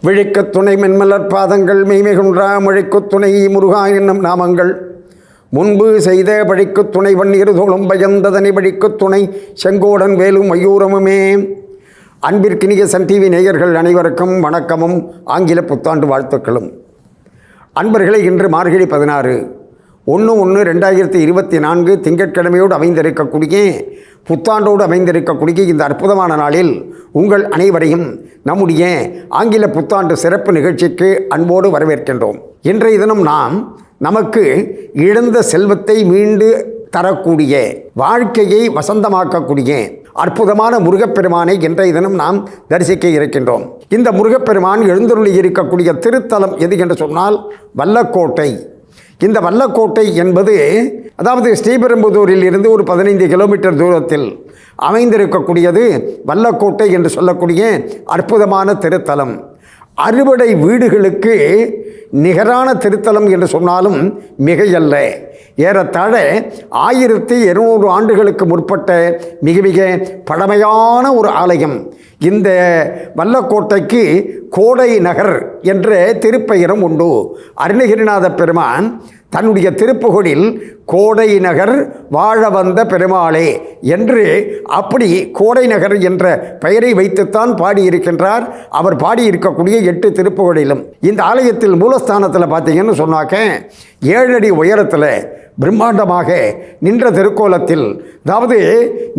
விழிக்கத் துணை மென்மலர் பாதங்கள் மெய்மைகுன்றா மொழிக்குத் துணை முருகா என்னும் நாமங்கள் முன்பு செய்த பழிக்குத் துணை வன்னிரு தோளும் பயந்ததனை பழிக்குத் துணை செங்கோடன் வேலும் மயூரமுமே. அன்பிற்கினிய சன் டிவி நேயர்கள் அனைவருக்கும் வணக்கமும் ஆங்கில புத்தாண்டு வாழ்த்துக்களும். அன்பர்களை இன்று மார்கழி 16/1/2024 திங்கட்கிழமையோடு அமைந்திருக்கக்கூடிய புத்தாண்டோடு அமைந்திருக்கக்கூடிய இந்த அற்புதமான நாளில் உங்கள் அனைவரையும் நம்முடைய ஆங்கில புத்தாண்டு சிறப்பு நிகழ்ச்சிக்கு அன்போடு வரவேற்கின்றோம். இன்றைய தினம் நமக்கு இழந்த செல்வத்தை மீண்டு தரக்கூடிய, வாழ்க்கையை வசந்தமாக்கக்கூடிய அற்புதமான முருகப்பெருமானை இன்றைய தினம் தரிசிக்க இருக்கின்றோம். இந்த முருகப்பெருமான் எழுந்தருளி இருக்கக்கூடிய திருத்தலம் எது என்று சொன்னால் வல்லக்கோட்டை. இந்த வல்லக்கோட்டை என்பது அதாவது ஸ்ரீபெரும்புதூரில் இருந்து ஒரு 15 கிலோமீட்டர் தூரத்தில் அமைந்திருக்கக்கூடியது வல்லக்கோட்டை என்று சொல்லக்கூடிய அற்புதமான திருத்தலம். அறுபடை வீடுகளுக்கு நிகரான திருத்தலம் என்று சொன்னாலும் மிகையல்ல. ஏறத்தாழ 1200 ஆண்டுகளுக்கு முற்பட்ட மிக மிக பழமையான ஒரு ஆலயம். இந்த வல்லக்கோட்டைக்கு கோடை நகர் என்ற திருப்பெயரும் உண்டு. அருணகிரிநாத பெருமான் தன்னுடைய திருப்புகழில் கோடை நகர் வாழ வந்த பெருமாளே என்று அப்படி கோடை நகர் என்ற பெயரை வைத்துத்தான் பாடியிருக்கின்றார். அவர் பாடியிருக்கக்கூடிய 8 திருப்புகழிலும். இந்த ஆலயத்தில் மூலஸ்தானத்தில் பார்த்தீங்கன்னு சொன்னாக்க 7 அடி உயரத்தில் பிரம்மாண்டமாக நின்ற திருக்கோலத்தில், அதாவது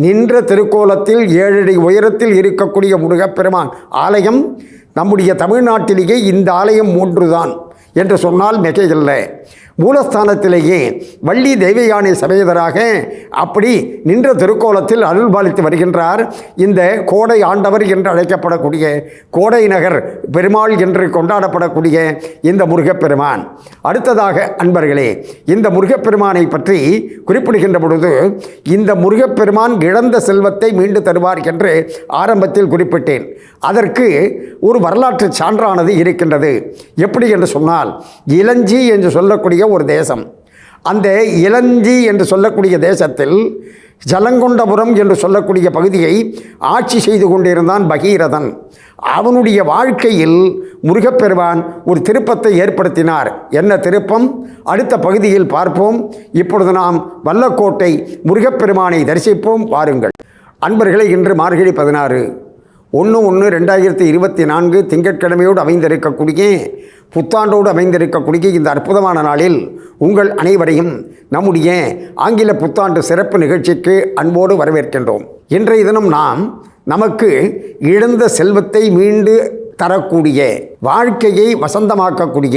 நின்ற திருக்கோலத்தில் 7 அடி உயரத்தில் இருக்கக்கூடிய முருகப்பெருமான் ஆலயம் நம்முடைய தமிழ்நாட்டிலேயே இந்த ஆலயம் 3 தான் என்று சொன்னால் மிகையில்லை. மூலஸ்தானத்திலேயே வள்ளி தெய்வயானை சமேதராக அப்படி நின்ற திருக்கோலத்தில் அருள் பாலித்து வருகின்றார் இந்த கோடை ஆண்டவர் என்று அழைக்கப்படக்கூடிய கோடை நகர் பெருமாள் என்று கொண்டாடப்படக்கூடிய இந்த முருகப்பெருமான். அடுத்ததாக அன்பர்களே, இந்த முருகப்பெருமானை பற்றி குறிப்பிடுகின்ற பொழுது இந்த முருகப்பெருமான் இழந்த செல்வத்தை மீண்டு தருவார் என்று ஆரம்பத்தில் குறிப்பிட்டேன். அதற்கு ஒரு வரலாற்று சான்றானது இருக்கின்றது. எப்படி என்று சொன்னால், இளஞ்சி என்று சொல்லக்கூடிய ஒரு தேசம். அந்த இளஞ்சி என்று சொல்லக்கூடிய தேசத்தில் ஜலங்கொண்டபுரம் என்று சொல்லக்கூடிய பகுதியை ஆட்சி செய்து கொண்டிருந்தான் பகீரதன். அவனுடைய வாழ்க்கையில் முருகப்பெருமான் ஒரு திருப்பத்தை ஏற்படுத்தினார். என்ன திருப்பம்? அடுத்த பகுதியில் பார்ப்போம். இப்பொழுது நாம் வல்லக்கோட்டை முருகப்பெருமானை தரிசிப்போம். வாருங்கள் அன்பர்களை. இன்று மார்கழி 16/1/2024 திங்கட்கிழமையோடு அமைந்திருக்கக்கூடிய புத்தாண்டோடு அமைந்திருக்கக்கூடிய இந்த அற்புதமான நாளில் உங்கள் அனைவரையும் நம்முடைய ஆங்கில புத்தாண்டு சிறப்பு நிகழ்ச்சிக்கு அன்போடு வரவேற்கின்றோம். இன்றைய தினம் நமக்கு இழந்த செல்வத்தை மீண்டு தரக்கூடிய, வாழ்க்கையை வசந்தமாக்கக்கூடிய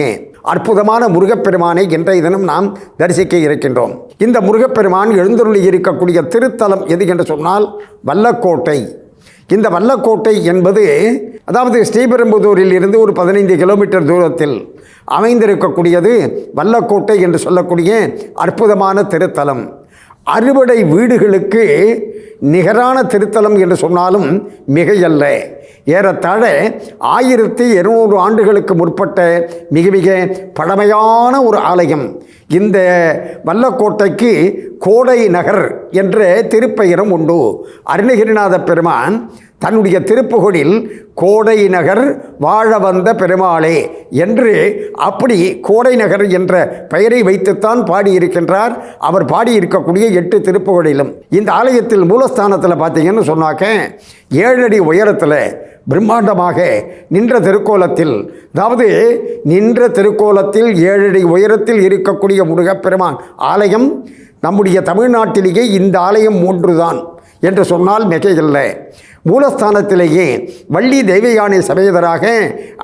அற்புதமான முருகப்பெருமானை இன்றைய தினம் தரிசிக்க இருக்கின்றோம். இந்த முருகப்பெருமான் எழுந்தருளி இருக்கக்கூடிய திருத்தலம் எது என்று சொன்னால் வல்லக்கோட்டை. இந்த வல்லக்கோட்டை என்பது அதாவது ஸ்ரீபெரும்புதூரில் இருந்து ஒரு 15 கிலோமீட்டர் தூரத்தில் அமைந்திருக்கக்கூடியது வல்லக்கோட்டை என்று சொல்லக்கூடிய அற்புதமான திருத்தலம். அறுபடை வீடுகளுக்கு நிகரான திருத்தலம் என்று சொன்னாலும் மிகையல்ல. ஏறத்தாழ 1200 ஆண்டுகளுக்கு முற்பட்ட மிக மிக பழமையான ஒரு ஆலயம். இந்த வல்லக்கோட்டைக்கு கோடை நகர் என்ற திருப்பெயரும் உண்டு. அருணகிரிநாத பெருமான் தன்னுடைய திருப்புகழில் கோடை நகர் வாழ வந்த பெருமாளே என்று அப்படி கோடை நகர் என்ற பெயரை வைத்துத்தான் பாடியிருக்கின்றார். அவர் பாடியிருக்கக்கூடிய 8 திருப்புகழிலும். இந்த ஆலயத்தில் மூலஸ்தானத்தில் பார்த்தீங்கன்னு சொன்னாக்க 7 அடி உயரத்தில் பிரம்மாண்டமாக நின்ற திருக்கோலத்தில், அதாவது நின்ற திருக்கோலத்தில் 7 அடி உயரத்தில் இருக்கக்கூடிய முருகப்பெருமான் ஆலயம் நம்முடைய தமிழ்நாட்டிலேயே இந்த ஆலயம் 3 தான் என்று சொன்னால் மிகையில்லை. மூலஸ்தானத்திலேயே வள்ளி தெய்வயானை சமேதராக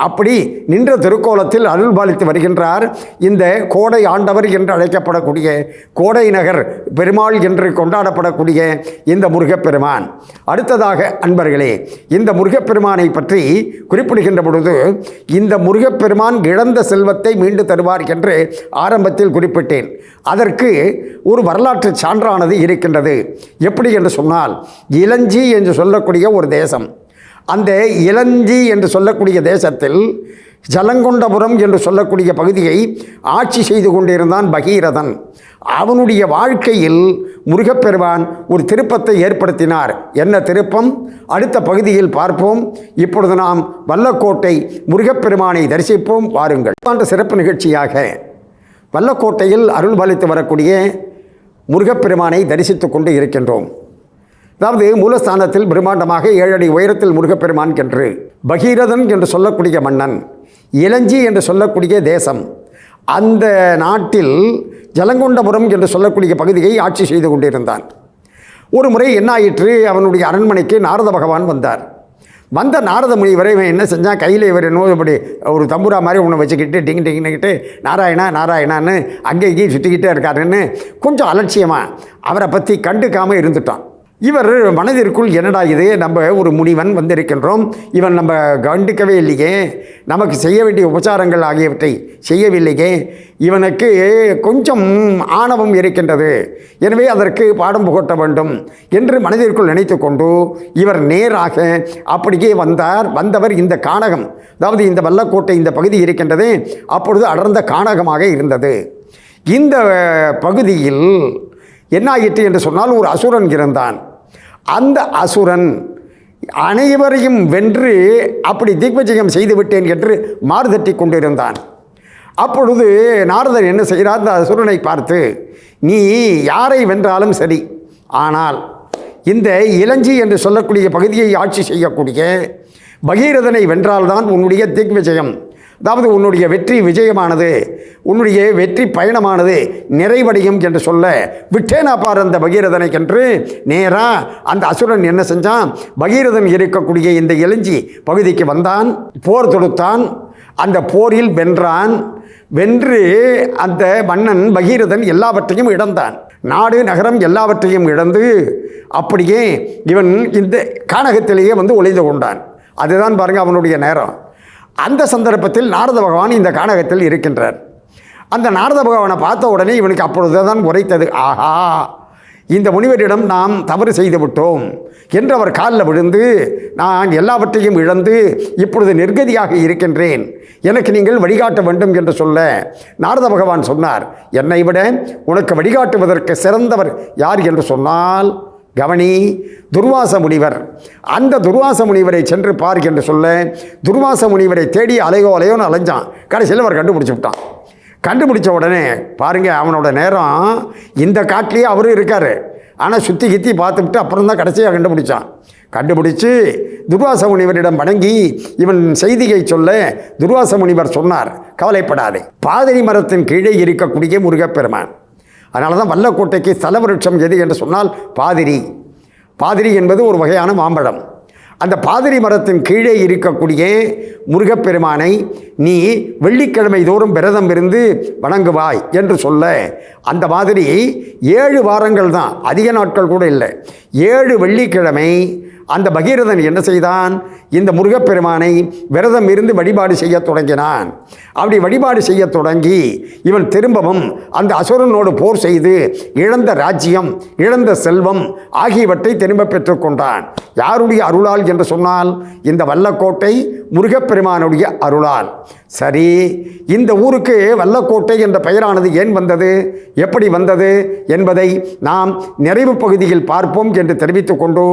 அப்படி நின்ற திருக்கோலத்தில் அருள் பாலித்து வருகின்றார் இந்த கோடை ஆண்டவர் என்று அழைக்கப்படக்கூடிய கோடை நகர் பெருமாள் என்று கொண்டாடப்படக்கூடிய இந்த முருகப்பெருமான். அடுத்ததாக அன்பர்களே, இந்த முருகப்பெருமானை பற்றி குறிப்பிடுகின்ற பொழுது இந்த முருகப்பெருமான் இழந்த செல்வத்தை மீண்டு தருவார் என்று ஆரம்பத்தில் குறிப்பிட்டேன். அதற்கு ஒரு வரலாற்று சான்றானது இருக்கின்றது. எப்படி என்று சொன்னால், இளஞ்சி என்று சொல்லக்கூடிய ஒரு தேசம். அந்த இளஞ்சி என்று சொல்லக்கூடிய தேசத்தில் ஜலங்கொண்டபுரம் என்று சொல்லக்கூடிய பகுதியை ஆட்சி செய்து கொண்டிருந்தான் பகீரதன். அவனுடைய வாழ்க்கையில் முருகப்பெருமான் ஒரு திருப்பத்தை ஏற்படுத்தினார். என்ன திருப்பம்? அடுத்த பகுதியில் பார்ப்போம். இப்பொழுது நாம் வல்லக்கோட்டை முருகப்பெருமானை தரிசிப்போம். வாருங்கள். சிறப்பு நிகழ்ச்சியாக வல்லக்கோட்டையில் அருள் பாலித்து வரக்கூடிய முருகப்பெருமானை தரிசித்து கொண்டு இருக்கின்றோம். அதாவது மூலஸ்தானத்தில் பிரம்மாண்டமாக 7 அடி உயரத்தில் முருகப்பெருமான் என்று பகீரதன் என்று சொல்லக்கூடிய மன்னன், இளஞ்சி என்று சொல்லக்கூடிய தேசம், அந்த நாட்டில் ஜலங்கொண்டபுரம் என்று சொல்லக்கூடிய பகுதியை ஆட்சி செய்து கொண்டிருந்தான். ஒரு முறை என்ன ஆயிற்று, அவனுடைய அரண்மனைக்கு நாரத பகவான் வந்தார். வந்த நாரத முனிவரை இவன் என்ன செஞ்சான், கையில் இவர் இப்படி ஒரு தம்புரா மாதிரி ஒன்று வச்சுக்கிட்டு டிங் டிங்கிட்டு நாராயணா நாராயணான்னு அங்கே இங்கேயும் சுற்றிக்கிட்டே இருக்காருன்னு கொஞ்சம் அலட்சியமாக அவரை பற்றி கண்டுக்காமல் இருந்துட்டான். இவர் மனதிற்குள் என்னடா இது, நம்ம ஒரு முனிவன் வந்திருக்கின்றோம், இவன் நம்ம கண்டுக்கவே இல்லையே, நமக்கு செய்ய வேண்டிய உபச்சாரங்கள் ஆகியவற்றை செய்யவில்லையே, இவனுக்கு கொஞ்சம் ஆணவம் இருக்கின்றது, எனவே அதற்கு பாடம் புகட்ட வேண்டும் என்று மனதிற்குள் நினைத்து கொண்டு இவர் நேராக அப்படியே வந்தார். வந்தவர் இந்த கானகம், அதாவது இந்த வல்லக்கோட்டை இந்த பகுதி இருக்கின்றது, அப்பொழுது அடர்ந்த கானகமாக இருந்தது. இந்த பகுதியில் என்னாயிற்று என்று சொன்னால் ஒரு அசுரன் இருந்தான். அந்த அசுரன் அனைவரையும் வென்று அப்படி திக்விஜயம் செய்துவிட்டேன் என்று மாறுதட்டி கொண்டிருந்தான். அப்பொழுது நாரதர் என்ன செய்கிறார், அந்த அசுரனை பார்த்து, நீ யாரை வென்றாலும் சரி, ஆனால் இந்த இளஞ்சி என்று சொல்லக்கூடிய பகுதியை ஆட்சி செய்யக்கூடிய பகீரதனை வென்றால்தான் உன்னுடைய திக்விஜயம், அதாவது உன்னுடைய வெற்றி விஜயமானது, உன்னுடைய வெற்றி பயணமானது நிறைவடையும் என்று சொல்ல விட்டேனா பார் அந்த பகீரதனை என்று நேராக அந்த அசுரன் என்ன செஞ்சான், பகீரதன் இருக்கக்கூடிய இந்த இளஞ்சி பகுதிக்கு வந்தான், போர் தொடுத்தான். அந்த போரில் வென்றான். வென்று அந்த மன்னன் பகீரதன் எல்லாவற்றையும் இழந்தான். நாடு நகரம் எல்லாவற்றையும் இழந்து அப்படியே இவன் இந்த கானகத்திலேயே ஒளிந்து கொண்டான். அதுதான் பாருங்கள் அவனுடைய நேரம். அந்த சந்தர்ப்பத்தில் நாரத பகவான் இந்த கானகத்தில் இருக்கின்றார். அந்த நாரத பகவானை பார்த்த உடனே இவனுக்கு அப்பொழுது தான் உரைத்தது, ஆஹா, இந்த முனிவரிடம் நாம் தவறு செய்து விட்டோம் என்று அவர் காலில் விழுந்து, நான் எல்லாவற்றையும் இழந்து இப்பொழுது நிர்கதியாக இருக்கின்றேன், எனக்கு நீங்கள் வழிகாட்ட வேண்டும் என்று சொல்ல நாரத பகவான் சொன்னார், என்னை விட உனக்கு வழிகாட்டுவதற்கு சிறந்தவர் யார் என்று சொன்னால் கவனி, துர்வாச முனிவர். அந்த துர்வாச முனிவரை சென்று பார் என்று சொல்ல துர்வாச முனிவரை தேடி அலையோன்னு அலைஞ்சான். கடைசியில் அவர் கண்டுபிடிச்சி விட்டான். கண்டுபிடிச்ச உடனே பாருங்கள், அவனோட நேரம் இந்த காட்டிலேயே அவரும் இருக்கார். ஆனால் சுற்றி கித்தி பார்த்துவிட்டு அப்புறம் தான் கடைசியாக கண்டுபிடிச்சான். கண்டுபிடிச்சு துர்வாச முனிவரிடம் வணங்கி இவன் செய்தியை சொல்ல துர்வாச முனிவர் சொன்னார், கவலைப்படாதே, பாதிரி மரத்தின் கீழே இருக்கக்கூடிய முருகப்பெருமான். அதனால தான் வல்லக்கோட்டைக்கு ஸ்தல விருட்சம் எது என்று சொன்னால் பாதிரி. பாதிரி என்பது ஒரு வகையான மாம்பழம். அந்த பாதிரி மரத்தின் கீழே இருக்கக்கூடிய முருகப்பெருமானை நீ வெள்ளிக்கிழமை தோறும் விரதம் இருந்து வணங்குவாய் என்று சொல்ல, அந்த மாதிரி 7 வாரங்கள் தான், அதிக நாட்கள் கூட இல்லை, 7 வெள்ளிக்கிழமை அந்த பகீரதன் என்ன செய்தான், இந்த முருகப்பெருமானை விரதம் இருந்து வழிபாடு செய்ய தொடங்கினான். அப்படி வழிபாடு செய்ய தொடங்கி இவன் திரும்பவும் அந்த அசுரனோடு போர் செய்து இழந்த ராஜ்யம், இழந்த செல்வம் ஆகியவற்றை திரும்ப பெற்றுக்கொண்டான். யாருடைய அருளால் என்று சொன்னால் இந்த வல்லக்கோட்டை முருகப்பெருமானுடைய அருளால். சரி, இந்த ஊருக்கு வல்லக்கோட்டை என்ற பெயரானது ஏன் வந்தது, எப்படி வந்தது என்பதை நாம் நிறைவு பகுதியில் பார்ப்போம் என்று தெரிவித்துக் கொண்டு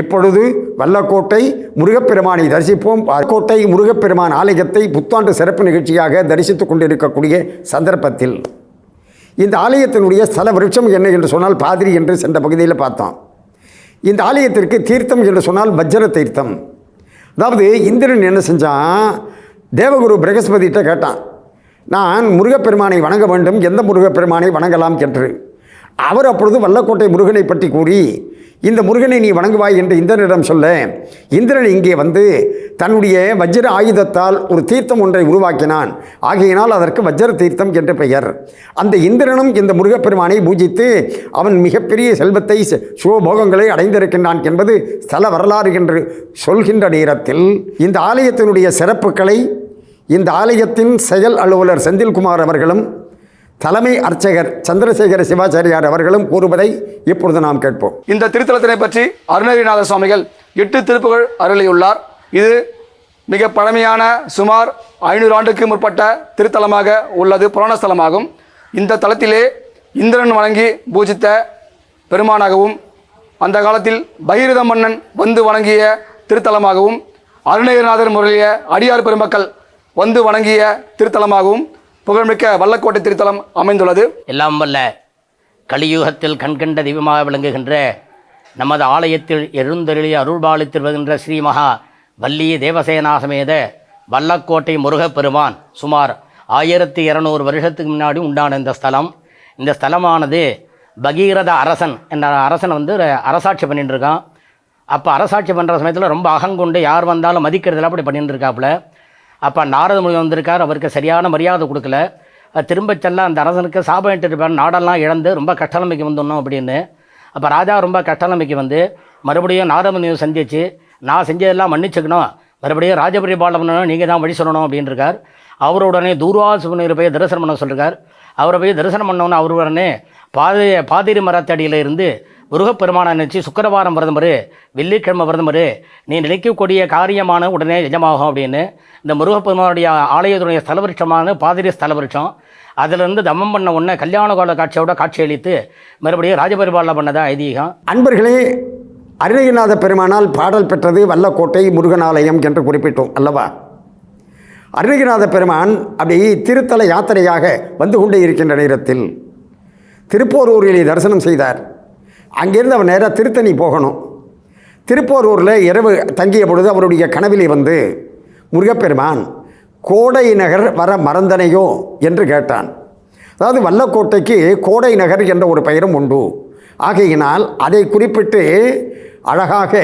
இப்பொழுது வல்லக்கோட்டை முருகப்பெருமானை தரிசிப்போம். வல்லக்கோட்டை முருகப்பெருமான் ஆலயத்தை புத்தாண்டு சிறப்பு நிகழ்ச்சியாக தரிசித்துக் கொண்டிருக்கக்கூடிய சந்தர்ப்பத்தில் இந்த ஆலயத்தினுடைய ஸ்தல விருட்சம் என்ன என்று சொன்னால் பாதிரி என்று சென்ற பகுதியில் பார்த்தோம். இந்த ஆலயத்திற்கு தீர்த்தம் என்று சொன்னால் வஜ்ர தீர்த்தம். அதாவது இந்திரன் என்ன செஞ்சான், தேவகுரு பிரகஸ்பதிகிட்ட கேட்டான், நான் முருகப்பெருமானை வணங்க வேண்டும், எந்த முருகப்பெருமானை வணங்கலாம் என்று. அவர் அப்பொழுது வல்லக்கோட்டை முருகனை பற்றி கூறி, இந்த முருகனை நீ வணங்குவாய் என்று இந்திரனிடம் சொல்ல, இந்திரன் இங்கே வந்து தன்னுடைய வஜ்ர ஆயுதத்தால் ஒரு தீர்த்தம் ஒன்றை உருவாக்கினான். ஆகையினால் அதற்கு வஜ்ர தீர்த்தம் என்று பெயர். அந்த இந்திரனும் இந்த முருகப்பெருமானை பூஜித்து அவன் மிகப்பெரிய செல்வத்தை சுகபோகங்களை அடைந்திருக்கின்றான் என்பது ஸ்தல வரலாறு என்று சொல்கின்ற நேரத்தில் இந்த ஆலயத்தினுடைய சிறப்புகளை இந்த ஆலயத்தின் செயல் அலுவலர் செந்தில்குமார் அவர்களும் தலைமை அர்ச்சகர் சந்திரசேகர சிவாச்சாரியார் அவர்களும் கூறுவதை இப்பொழுது நாம் கேட்போம். இந்த திருத்தலத்தினை பற்றி அருணகிரிநாத சுவாமிகள் 8 திருப்புகள் அருளியுள்ளார். இது மிக பழமையான சுமார் 500 ஆண்டுக்கு முற்பட்ட திருத்தலமாக உள்ளது. புராண ஸ்தலமாகும். இந்த தலத்திலே இந்திரன் வணங்கி பூஜித்த பெருமானாகவும் அந்த காலத்தில் பகீரத மன்னன் வந்து வணங்கிய திருத்தலமாகவும் அருணகிரிநாதர் முறைய அடியார் பெருமக்கள் வந்து வணங்கிய திருத்தலமாகவும் புகழ்மிக்க வல்லக்கோட்டை திருத்தலம் அமைந்துள்ளது. எல்லாம் வல்ல கலியுகத்தில் கண்கண்ட தெய்வமாக விளங்குகின்ற நமது ஆலயத்தில் எழுந்தருளிய அருள்பாலித்தில் வருகின்ற ஸ்ரீ மகா வள்ளி தேவசேனா சமேத வல்லக்கோட்டை முருகப்பெருமான் சுமார் 1200 வருஷத்துக்கு முன்னாடி உண்டான இந்த ஸ்தலம். இந்த ஸ்தலமானது பகீரத அரசன் என்ற அரசன் வந்து அரசாட்சி பண்ணிட்டு இருக்கான். அப்போ அரசாட்சி பண்ணுற சமயத்தில் ரொம்ப அகங்கொண்டு யார் வந்தாலும் மதிக்கிறதுல அப்படி பண்ணிட்டு இருக்காப்புல. அப்போ நாரத முனி வந்திருக்கார், அவருக்கு சரியான மரியாதை கொடுக்கல. திரும்ப செல்ல அந்த அரசனுக்கு சாபம் இட்டுருப்பார், நாடெல்லாம் இழந்து ரொம்ப கஷ்டநிலைமைக்கு வந்துடணும் அப்படின்னு. அப்போ ராஜா ரொம்ப கஷ்டநிலைமைக்கு வந்து மறுபடியும் நாரத முனியை சந்திச்சு நான் செஞ்சதெல்லாம் மன்னிச்சுக்கணும், மறுபடியும் ராஜபரிபாலம் பண்ணணும், நீங்கள் தான் வழி சொல்லணும் அப்படின்ட்டுருக்கார். அவருடனே தூர்வாச முனிவரை போய் தரிசனம் பண்ண சொல்லிருக்கார். அவரை போய் தரிசனம் பண்ணோன்னு அவர் உடனே பாதிரி மரத்தடியில் இருந்து முருகப்பெருமானை நினச்சி சுக்கிரவாரம் விரதமரு வெள்ளிக்கிழமை விரதமரு நீ நினைக்கக்கூடிய காரியமான உடனே நிஜமாகும் அப்படின்னு இந்த முருகப்பெருமானுடைய ஆலயத்துடைய ஸ்தலவிருட்சமான பாதிரி ஸ்தலவிருட்சம் அதிலிருந்து தமம் பண்ண உடனே கல்யாண கால காட்சியோட காட்சியளித்து மறுபடியும் ராஜபரிபாலனை பண்ணதான் ஐதீகம். அன்பர்களே, அருணகிரிநாத பெருமானால் பாடல் பெற்றது வல்லக்கோட்டை முருகனாலயம் என்று குறிப்பிட்டோம் அல்லவா? அருணகிரிநாத பெருமான் அப்படி திருத்தல யாத்திரையாக வந்து கொண்டே இருக்கின்ற நேரத்தில் திருப்போரூரிலே தரிசனம் செய்தார். அங்கிருந்து அவர் நேராக திருத்தணி போகணும். திருப்போரூரில் இரவு தங்கிய பொழுது அவருடைய கனவிலே வந்து முருகப்பெருமான் கோடை நகர் வர மறந்தனையோ என்று கேட்டான். அதாவது வல்லக்கோட்டைக்கு கோடை நகர் என்ற ஒரு பெயரும் உண்டு. ஆகையினால் அதை குறிப்பிட்டு அழகாக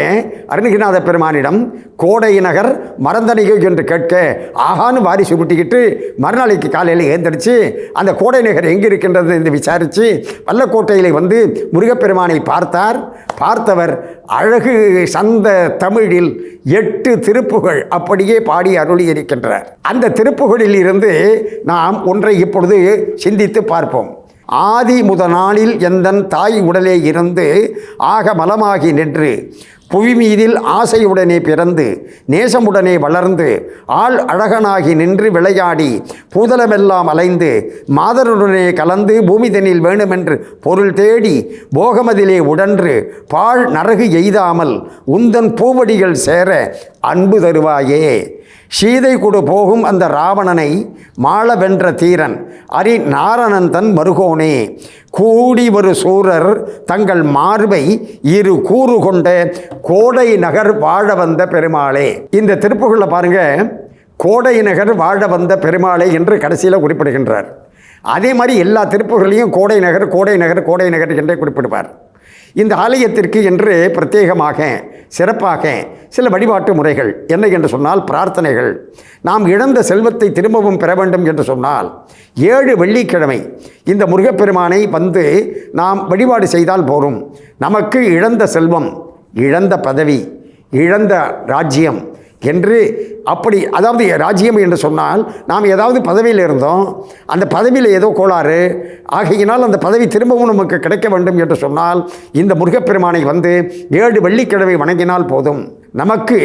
அருணகிரிநாத பெருமானிடம் கோடை நகர் மறந்தனையோ என்று கேட்க ஆகான்னு வாரி சுருட்டிக்கிட்டு மறுநாளைக்கு காலையில் ஏந்திரிச்சு அந்த கோடை நகர் எங்கே இருக்கின்றது என்று விசாரித்து வல்லக்கோட்டையில் வந்து முருகப்பெருமானை பார்த்தார். பார்த்தவர் அழகு சந்த தமிழில் 8 திருப்புகழ் அப்படியே பாடி அருளி இருக்கின்றார். அந்த திருப்புகழில் இருந்து நாம் ஒன்றை இப்பொழுது சிந்தித்து பார்ப்போம். ஆதி முதநாளில் எந்தன் தாய் உடலே இருந்து ஆக மலமாகி நின்று புவி மீதில் ஆசையுடனே பிறந்து நேசமுடனே வளர்ந்து ஆள் அழகனாகி நின்று விளையாடி பூதலமெல்லாம் அலைந்து மாதருடனே கலந்து பூமிதனில் வேணுமென்று பொருள் தேடி போகமதிலே உடன்று பாழ் நரகு எய்தாமல் உந்தன் பூவடிகள் சேர அன்பு தருவாயே. சீதை கொடு போகும் அந்த ராவணனை மாள வென்ற தீரன் அரி நாரணன் தன் மருகோனே கூடி ஒரு சூரர் தங்கள் மார்பை இரு கூறு கொண்ட கோடை நகர் வாழ வந்த பெருமாளே. இந்த திருப்புகழில் பாருங்க, கோடை நகர் வாழ வந்த பெருமாளே என்று கடைசியில் குறிப்பிடுகின்றார். அதே மாதிரி எல்லா திருப்புகளையும் கோடை நகர் கோடை நகர் கோடை நகர் என்றே குறிப்பிடுவார். இந்த ஆலயத்திற்கு என்று பிரத்யேகமாக சிறப்பாக சில வழிபாட்டு முறைகள் என்ன என்று சொன்னால் பிரார்த்தனைகள். நாம் இழந்த செல்வத்தை திரும்பவும் பெற வேண்டும் என்று சொன்னால் 7 வெள்ளிக்கிழமை இந்த முருகப்பெருமானை வந்து நாம் வழிபாடு செய்தால் போரும். நமக்கு இழந்த செல்வம், இழந்த பதவி, இழந்த ராஜ்யம் என்று அப்படி, அதாவது ராஜ்யம் என்று சொன்னால் நாம் ஏதாவது பதவியில் இருந்தோம், அந்த பதவியில் ஏதோ கோளாறு, ஆகையினால் அந்த பதவி திரும்பவும் நமக்கு கிடைக்க வேண்டும் என்று சொன்னால் இந்த முருகப்பெருமானை வந்து 7 வெள்ளிக்கிழமை வணங்கினால் போதும். நமக்கு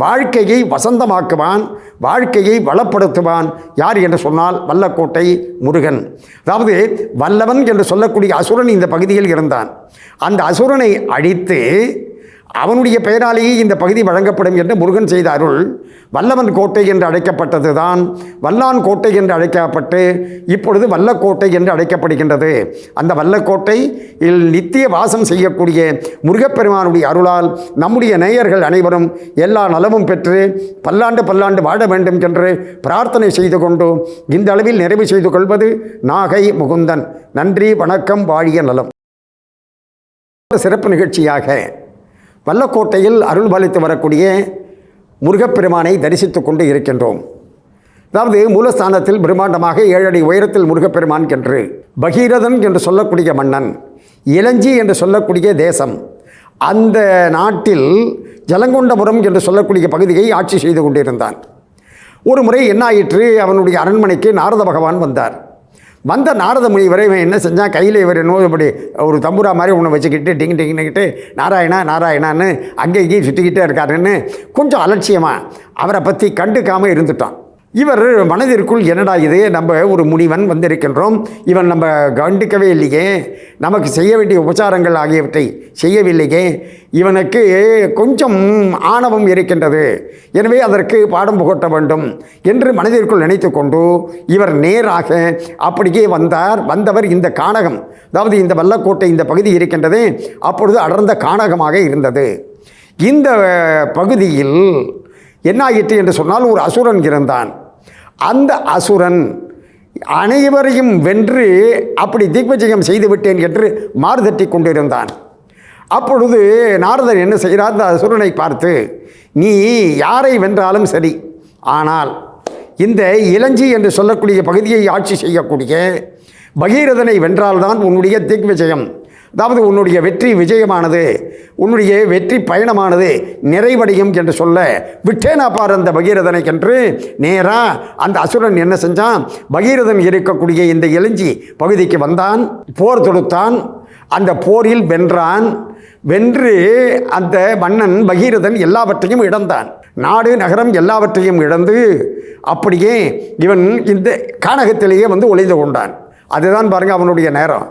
வாழ்க்கையை வசந்தமாக்குவான், வாழ்க்கையை வளப்படுத்துவான். யார் என்று சொன்னால் வல்லக்கோட்டை முருகன். அதாவது வல்லவன் என்று சொல்லக்கூடிய அசுரன் இந்த பகுதியில் இருந்தான். அந்த அசுரனை அழித்து அவனுடைய பெயராலேயே இந்த பகுதி வழங்கப்படும் என்று முருகன் செய்த அருள் வல்லவன் கோட்டை என்று அழைக்கப்பட்டது தான் வல்லான் கோட்டை என்று அழைக்கப்பட்டு இப்பொழுது வல்லக்கோட்டை என்று அழைக்கப்படுகின்றது. அந்த வல்லக்கோட்டையில் நித்திய வாசம் செய்யக்கூடிய முருகப்பெருமானுடைய அருளால் நம்முடைய நேயர்கள் அனைவரும் எல்லா நலமும் பெற்று பல்லாண்டு பல்லாண்டு வாழ வேண்டும் என்று பிரார்த்தனை செய்து கொண்டு இந்த அளவில் நிறைவு செய்து கொள்வது நாகை முகுந்தன். நன்றி, வணக்கம், வாழிய நலம். சிறப்பு நிகழ்ச்சியாக வல்லக்கோட்டையில் அருள் பாலித்து வரக்கூடிய முருகப்பெருமானை தரிசித்து கொண்டு இருக்கின்றோம். அதாவது மூலஸ்தானத்தில் பிரம்மாண்டமாக 7 அடி உயரத்தில் முருகப்பெருமான் என்று பகீரதன் என்று சொல்லக்கூடிய மன்னன், இளஞ்சி என்று சொல்லக்கூடிய தேசம், அந்த நாட்டில் ஜலங்கொண்டபுரம் என்று சொல்லக்கூடிய பகுதியை ஆட்சி செய்து கொண்டிருந்தான். ஒரு முறை என்ன ஆயிற்று, அவனுடைய அரண்மனைக்கு நாரத பகவான் வந்தார். வந்த நாரத முனிவரை இவன் என்ன செஞ்சான், கையில் இவர் நோய்படி ஒரு தம்புரா மாதிரி ஒன்று வச்சுக்கிட்டு டிங் டிங்கிட்டு நாராயணா நாராயணான்னு அங்கே இங்கேயும் சுற்றிக்கிட்டே இருக்காருன்னு கொஞ்சம் அலட்சியமாக அவரை பற்றி கண்டுக்காமல் இருந்துட்டான். இவர் மனதிற்குள் என்னடா இது, நம்ம ஒரு முனிவன் வந்திருக்கின்றோம், இவன் நம்ம கண்டிக்கவே இல்லையே, நமக்கு செய்ய வேண்டிய உபச்சாரங்கள் ஆகியவற்றை செய்யவில்லையே, இவனுக்கு கொஞ்சம் ஆணவம் இருக்கின்றது, எனவே அதற்கு பாடம் புகட்ட வேண்டும் என்று மனதிற்குள் நினைத்து கொண்டு இவர் நேராக அப்படியே வந்தவர் இந்த கானகம், அதாவது இந்த வல்லக்கோட்டை இந்த பகுதி இருக்கின்றது, அப்பொழுது அடர்ந்த கானகமாக இருந்தது. இந்த பகுதியில் என்னாயிற்று என்று சொன்னால் ஒரு அசுரன் இருந்தான். அந்த அசுரன் அனைவரையும் வென்று அப்படி திக்விஜயம் செய்துவிட்டேன் என்று மாறுதட்டி கொண்டிருந்தான். அப்பொழுது நாரதர் என்ன செய்கிறார், அந்த அசுரனை பார்த்து, நீ யாரை வென்றாலும் சரி, ஆனால் இந்த இளஞ்சி என்று சொல்லக்கூடிய பகுதியை ஆட்சி செய்யக்கூடிய பகீரதனை வென்றால்தான் உன்னுடைய திக்விஜயம், அதாவது உன்னுடைய வெற்றி விஜயமானது, உன்னுடைய வெற்றி பயணமானது நிறைவடையும் என்று சொல்ல விட்டேனா பார் அந்த பகீரதனை என்று நேராக அந்த அசுரன் என்ன செஞ்சான், பகீரதன் இருக்கக்கூடிய இந்த இளஞ்சி பகுதிக்கு வந்தான், போர் தொடுத்தான், அந்த போரில் வென்றான். வென்று அந்த மன்னன் பகீரதன் எல்லாவற்றையும் இழந்தான், நாடு நகரம் எல்லாவற்றையும் இழந்து அப்படியே இவன் இந்த கானகத்திலேயே ஒளிந்து கொண்டான். அதுதான் பாருங்கள் அவனுடைய நேரம்.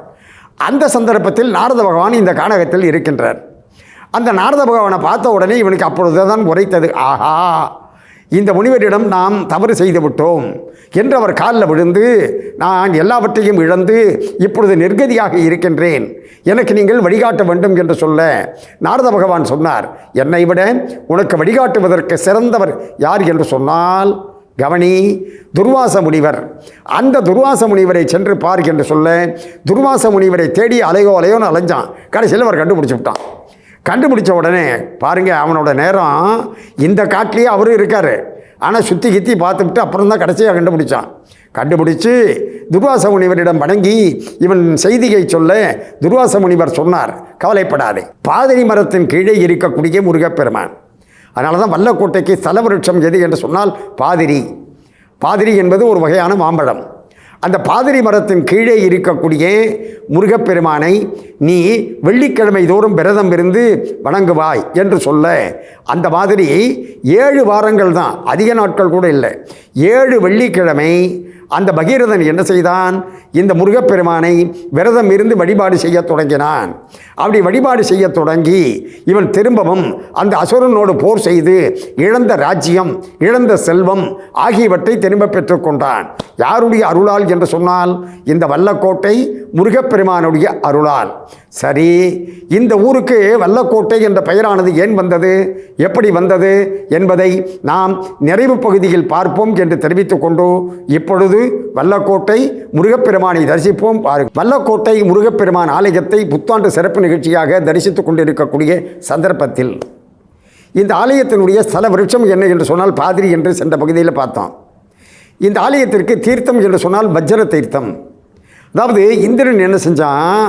அந்த சந்தர்ப்பத்தில் நாரத பகவான் இந்த கானகத்தில் இருக்கின்றார். அந்த நாரத பகவானை பார்த்த உடனே இவனுக்கு அப்பொழுது தான் உரைத்தது, ஆஹா, இந்த முனிவரிடம் நாம் தவறு செய்து விட்டோம் என்று அவர் காலில் விழுந்து, நான் எல்லாவற்றையும் இழந்து இப்பொழுது நிர்கதியாக இருக்கின்றேன், எனக்கு நீங்கள் வழிகாட்ட வேண்டும் என்று சொல்ல நாரத பகவான் சொன்னார், என்னை விட உனக்கு வழிகாட்டுவதற்கு சிறந்தவர் யார் என்று சொன்னால் கவனி, துர்வாச முனிவர். அந்த துர்வாச முனிவரை சென்று பார் என்று சொல்ல துர்வாச முனிவரை தேடி அலையோன்னு அலைஞ்சான். கடைசியில் அவர் கண்டுபிடிச்சி விட்டான். கண்டுபிடிச்ச உடனே பாருங்கள், அவனோட நேரம் இந்த காட்டிலேயே அவரும் இருக்கார், ஆனால் சுற்றி கித்தி பார்த்துவிட்டு அப்புறம் தான் கடைசியாக கண்டுபிடிச்சான். கண்டுபிடிச்சு துர்வாச முனிவரிடம் வணங்கி இவன் செய்தியை சொல்ல துர்வாச முனிவர் சொன்னார், கவலைப்படாதே, பாதிரி மரத்தின் கீழே இருக்கக்கூடிய முருகப்பெருமான். அதனால தான் வல்லக்கோட்டைக்கு ஸ்தல விருட்சம் எது என்று சொன்னால் பாதிரி. பாதிரி என்பது ஒரு வகையான மாம்பழம். அந்த பாதிரி மரத்தின் கீழே இருக்கக்கூடிய முருகப்பெருமானை நீ வெள்ளிக்கிழமை தோறும் விரதம் இருந்து வணங்குவாய் என்று சொல்ல, அந்த மாதிரி 7 வாரங்கள் தான், அதிக நாட்கள் கூட இல்லை, 7 வெள்ளிக்கிழமை அந்த பகீரதன் என்ன செய்தான், இந்த முருகப்பெருமானை விரதம் இருந்து வழிபாடு செய்ய தொடங்கினான். அப்படி வழிபாடு செய்ய தொடங்கி இவன் திரும்பவும் அந்த அசுரனோடு போர் செய்து இழந்த ராஜ்யம், இழந்த செல்வம் ஆகியவற்றை திரும்ப பெற்றுக்கொண்டான். யாருடைய அருளால் என்று சொன்னால் இந்த வல்லக்கோட்டை முருகப்பெருமானுடைய அருளால். சரி, இந்த ஊருக்கு வல்லக்கோட்டை என்ற பெயரானது ஏன் வந்தது, எப்படி வந்தது என்பதை நாம் நிறைவு பகுதியில் பார்ப்போம் என்று தெரிவித்துக் கொண்டு இப்பொழுது வல்லக்கோட்டை முருகப்பெருமானை தரிசிப்போம். வல்லக்கோட்டை முருகப்பெருமான் ஆலயத்தை புத்தாண்டு சிறப்பு நிகழ்ச்சியாக தரிசித்துக் கொண்டிருக்கக்கூடிய சந்தர்ப்பத்தில் இந்த ஆலயத்தினுடைய ஸ்தல விருட்சம் என்ன என்று சொன்னால் பாதிரி என்று சென்ற பகுதியில் பார்த்தோம். இந்த ஆலயத்திற்கு தீர்த்தம் என்று சொன்னால் வஜ்ர தீர்த்தம். அதாவது இந்திரன் என்ன செஞ்சான்,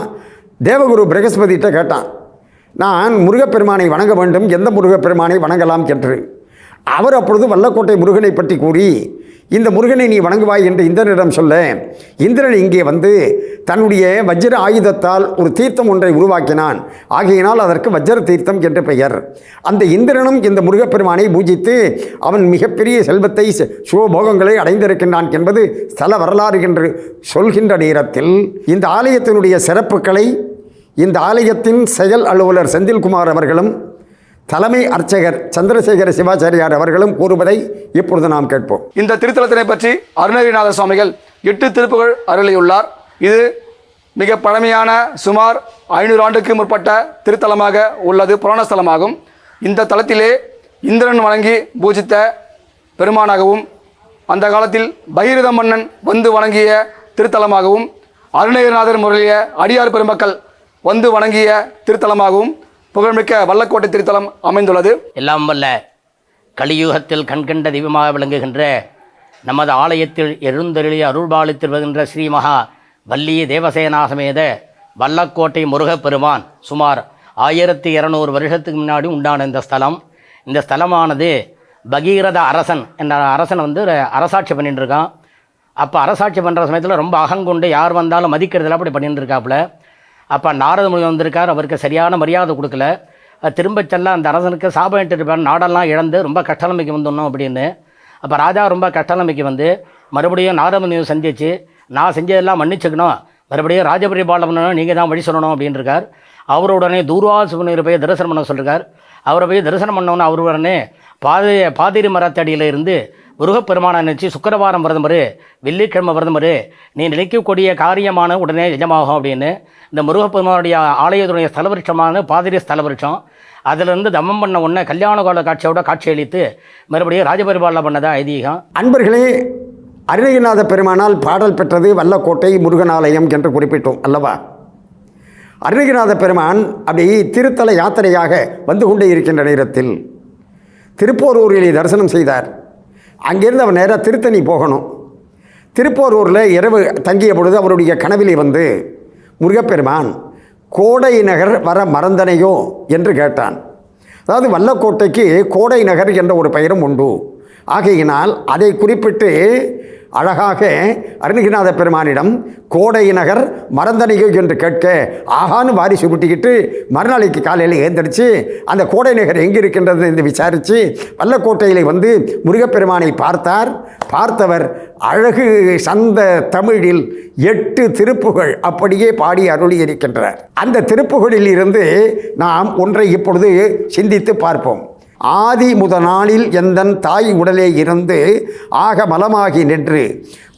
தேவகுரு பிரகஸ்பதிகிட்ட கேட்டான், நான் முருகப்பெருமானை வணங்க வேண்டும், எந்த முருகப்பெருமானை வணங்கலாம் என்று. அவர் அப்பொழுது வல்லக்கோட்டை முருகனை பற்றி கூறி, இந்த முருகனை நீ வணங்குவாய் என்று இந்திரனிடம் சொல்ல, இந்திரன் இங்கே வந்து தன்னுடைய வஜ்ர ஆயுதத்தால் ஒரு தீர்த்தம் ஒன்றை உருவாக்கினான். ஆகையினால் அதற்கு வஜ்ர தீர்த்தம் என்று பெயர். அந்த இந்திரனும் இந்த முருகப்பெருமானை பூஜித்து அவன் மிகப்பெரிய செல்வத்தை சுகபோகங்களை அடைந்திருக்கின்றான் என்பது ஸ்தல வரலாறு என்று சொல்கின்ற நேரத்தில் இந்த ஆலயத்தினுடைய சிறப்புகளை இந்த ஆலயத்தின் செயல் அலுவலர் செந்தில்குமார் அவர்களும் தலைமை அர்ச்சகர் சந்திரசேகர சிவாச்சாரியார் அவர்களும் கூறுவதை இப்பொழுது நாம் கேட்போம். இந்த திருத்தலத்தினை பற்றி அருணகிரிநாத சுவாமிகள் 8 திருப்புகள் அருளியுள்ளார். இது மிக பழமையான சுமார் 500 ஆண்டுக்கு முற்பட்ட திருத்தலமாக உள்ளது, புராண ஸ்தலமாகும். இந்த தலத்திலே இந்திரன் வணங்கி பூஜித்த பெருமானாகவும் அந்த காலத்தில் பகீரத மன்னன் வந்து வணங்கிய திருத்தலமாகவும் அருணகிரிநாதர் முறைய அடியார் பெருமக்கள் வந்து வணங்கிய திருத்தலமாகவும் புகழ்மிக்க வல்லக்கோட்டை திருத்தலம் அமைந்துள்ளது. எல்லாம் வல்ல கலியுகத்தில் கண்கண்ட தெய்வமாக விளங்குகின்ற நமது ஆலயத்தில் எழுந்தருளிய அருள்பாலித்தில் வருகின்ற ஸ்ரீ மகா வள்ளி தேவசேனாசமேத வல்லக்கோட்டை முருகப்பெருமான் சுமார் 1200 வருஷத்துக்கு முன்னாடி உண்டான இந்த ஸ்தலமானது பகீரத அரசன் என்ற அரசன் அரசாட்சி பண்ணிட்டு இருக்கான். அப்போ அரசாட்சி பண்ணுற சமயத்தில் ரொம்ப அகங்கொண்டு யார் வந்தாலும் மதிக்கிறதுல அப்படி பண்ணிட்டு இருக்காப்புல. அப்போ நாரத முனி வந்திருக்கார், அவருக்கு சரியான மரியாதை கொடுக்கல. திரும்ப செல்ல அந்த அரசனுக்கு சாபம் இட்டுருப்பார், நாடெல்லாம் இழந்து ரொம்ப கஷ்டநிலைமைக்கு வந்துடணும் அப்படின்னு. அப்போ ராஜா ரொம்ப கஷ்டநிலைமைக்கு வந்து மறுபடியும் நாரத முனியை சந்திச்சு, நான் செஞ்சதெல்லாம் மன்னிச்சுக்கணும், மறுபடியும் ராஜபரிபாலனம் பண்ணணும், நீங்கள் தான் வழி சொல்லணும் அப்படின்னு இருக்கார். அவருடனே தூர்வாச முனிவர் போய் தரிசனம் பண்ண சொல்லிருக்கார். அவரை போய் தரிசனம் பண்ணோன்னு அவர் உடனே பாதிரி மரத்தடியில் இருந்து முருகப்பெருமானை நினச்சி சுக்கிரவாரம் விரதம் வரு, வெள்ளிக்கிழமை விரதம் வரு, நீ நினைக்கக்கூடிய காரியமான உடனே நிஜமாகும் அப்படின்னு இந்த முருகப்பெருமானுடைய ஆலயத்துடைய ஸ்தலவிருட்சமான பாதிரி ஸ்தலவிருட்சம் அதிலிருந்து தமம் பண்ண உடனே கல்யாண கால காட்சியோட காட்சியளித்து மறுபடியும் ராஜபரிபாலனை பண்ணதான் ஐதீகம். அன்பர்களே, அருணகிரிநாத பெருமானால் பாடல் பெற்றது வல்லக்கோட்டை முருகனாலயம் என்று குறிப்பிட்டோம் அல்லவா? அருணகிரிநாத பெருமான் அப்படி திருத்தல யாத்திரையாக வந்து கொண்டே இருக்கின்ற நேரத்தில் திருப்போரூரிலே தரிசனம் செய்தார். அங்கிருந்து அவர் நேராக திருத்தணி போகணும். திருப்போரூரில் இரவு தங்கிய பொழுது அவருடைய கனவிலே வந்து முருகப்பெருமான் கோடை நகர் வர மறந்தனையோ என்று கேட்டான். அதாவது வல்லக்கோட்டைக்கு கோடை நகர் என்ற ஒரு பெயரும் உண்டு. ஆகையினால் அதை குறிப்பிட்டு அழகாக அருணகிரிநாத பெருமானிடம் கோடை நகர் மறந்தனையோ என்று கேட்க ஆகான்னு வாரி சுருட்டிக்கிட்டு மறுநாளைக்கு காலையில் ஏந்திரிச்சு அந்த கோடை நகர் எங்கே இருக்கின்றது என்று விசாரித்து வல்லக்கோட்டையில் வந்து முருகப்பெருமானை பார்த்தார். பார்த்தவர் அழகு சந்த தமிழில் 8 திருப்புகழ் அப்படியே பாடி அருளி இருக்கின்றார். அந்த திருப்புகழில் இருந்து நாம் ஒன்றை இப்பொழுது சிந்தித்து பார்ப்போம். ஆதி முதநாளில் எந்தன் தாய் உடலே இருந்து ஆக மலமாகி நின்று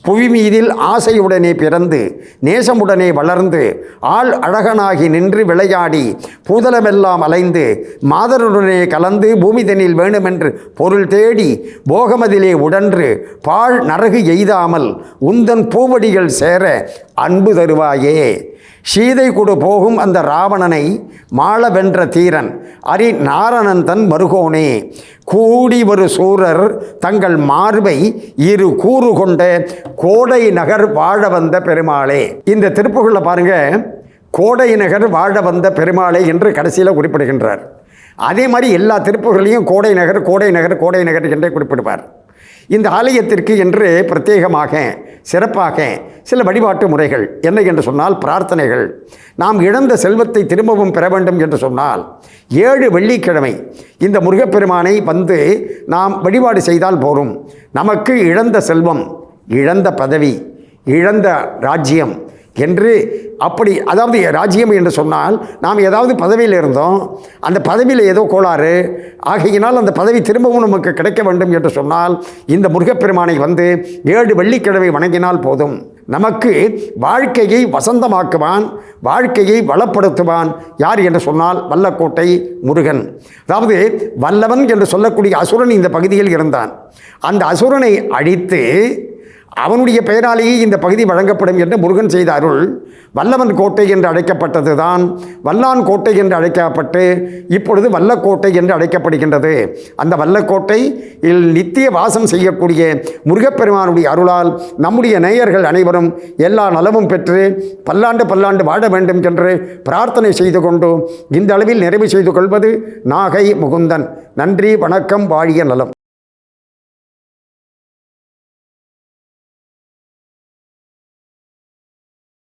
புவி மீதில் ஆசையுடனே பிறந்து நேசமுடனே வளர்ந்து ஆள் அழகனாகி நின்று விளையாடி பூதலமெல்லாம் அலைந்து மாதருடனே கலந்து பூமிதனில் வேணுமென்று பொருள் தேடி போகமதிலே உடன்று பாழ் நரகு எய்தாமல் உந்தன் பூவடிகள் சேர அன்பு தருவாயே. சீதை கொடு போகும் அந்த ராவணனை மாள வென்ற தீரன் அரி நாரணன் தன் மருகோனே கூடி ஒரு சூரர் தங்கள் மார்பை இரு கூறு கொண்ட கோடை நகர் வாழ வந்த பெருமாளே. இந்த திருப்புகழில் பாருங்க, கோடை நகர் வாழ வந்த பெருமாளே என்று கடைசியில் குறிப்பிடுகின்றார். அதே மாதிரி எல்லா திருப்புகளையும் கோடை நகர் கோடை நகர் கோடை நகர் என்றே குறிப்பிடுவார். இந்த ஆலயத்திற்கு என்று பிரத்யேகமாக சிறப்பாக சில வழிபாட்டு முறைகள் என்ன என்று சொன்னால் பிரார்த்தனைகள். நாம் இழந்த செல்வத்தை திரும்பவும் பெற வேண்டும் என்று சொன்னால் 7 வெள்ளிக்கிழமை இந்த முருகப்பெருமானை வந்து நாம் வழிபாடு செய்தால் போரும். நமக்கு இழந்த செல்வம், இழந்த பதவி, இழந்த ராஜ்யம் என்று அப்படி, அதாவது ராஜ்யம் என்று சொன்னால் நாம் ஏதாவது பதவியில் இருந்தோம், அந்த பதவியில் ஏதோ கோளாறு, ஆகையினால் அந்த பதவி திரும்பவும் நமக்கு கிடைக்க வேண்டும் என்று சொன்னால் இந்த முருகப்பெருமானை வந்து 7 வெள்ளிக்கிழமை வணங்கினால் போதும். நமக்கு வாழ்க்கையை வசந்தமாக்குவான், வாழ்க்கையை வளப்படுத்துவான். யார் என்று சொன்னால் வல்லக்கோட்டை முருகன். அதாவது வல்லவன் என்று சொல்லக்கூடிய அசுரன் இந்த பகுதியில் இருந்தான். அந்த அசுரனை அழித்து அவனுடைய பெயராலேயே இந்த பகுதி வழங்கப்படும் என்று முருகன் செய்த அருள் வல்லவன் கோட்டை என்று அழைக்கப்பட்டது தான் வல்லான் கோட்டை என்று அழைக்கப்பட்டு இப்பொழுது வல்லக்கோட்டை என்று அழைக்கப்படுகின்றது. அந்த வல்லக்கோட்டையில் நித்திய வாசம் செய்யக்கூடிய முருகப்பெருமானுடைய அருளால் நம்முடைய நேயர்கள் அனைவரும் எல்லா நலமும் பெற்று பல்லாண்டு பல்லாண்டு வாழ வேண்டும் என்று பிரார்த்தனை செய்து கொண்டு இந்த அளவில் நிறைவு செய்து கொள்வது நாகை முகுந்தன். நன்றி, வணக்கம், வாழிய நலம்.